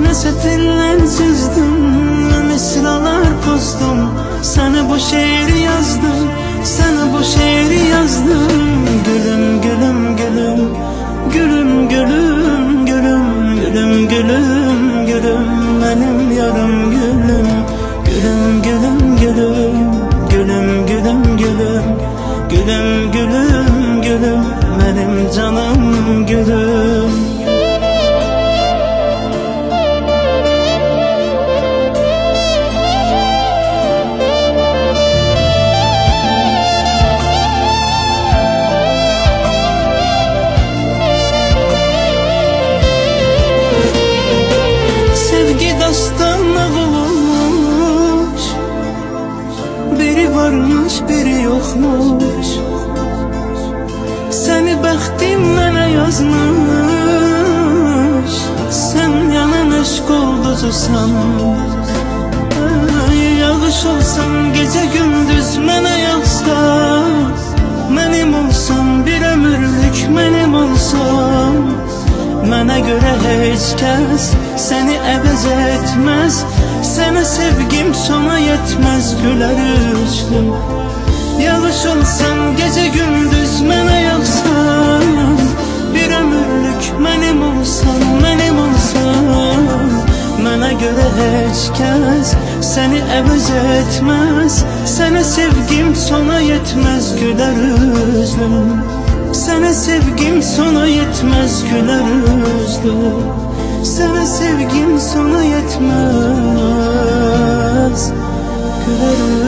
Ne satırlar çizdim, ne mısralar pozdum. Sana bu şiiri yazdım, sana bu şiiri yazdım. Gülüm gülüm gülüm, gülüm gülüm gülüm, gülüm gülüm gülüm, benim yarım gülüm. Gülüm gülüm gülüm, gülüm gülüm gülüm, gülüm gülüm gülüm, benim canım gülüm. Dostum olmuş, biri varmış biri yokmuş. Seni bəxtim mənə yazmış, sen yanan eşq olducusan. Yağış olsan gece gündüz mənə yağsa, mənim olsan bir ömürlük mənim olsan. Mənə görə heç kəs səni əvəz etməz, sənə sevgim sona yetməz, gülər üzlüm. Yağış olsan gece gündüz mənə yağsan, bir ömürlük mənim olsan, mənim olsan. Mənə görə heç kəs səni əvəz etməz, sənə sevgim sona yetməz, gülər üzlüm. Sana sevgim sona yetmez, güler yüzlü. Sana sevgim sona yetmez, güler yüzlü.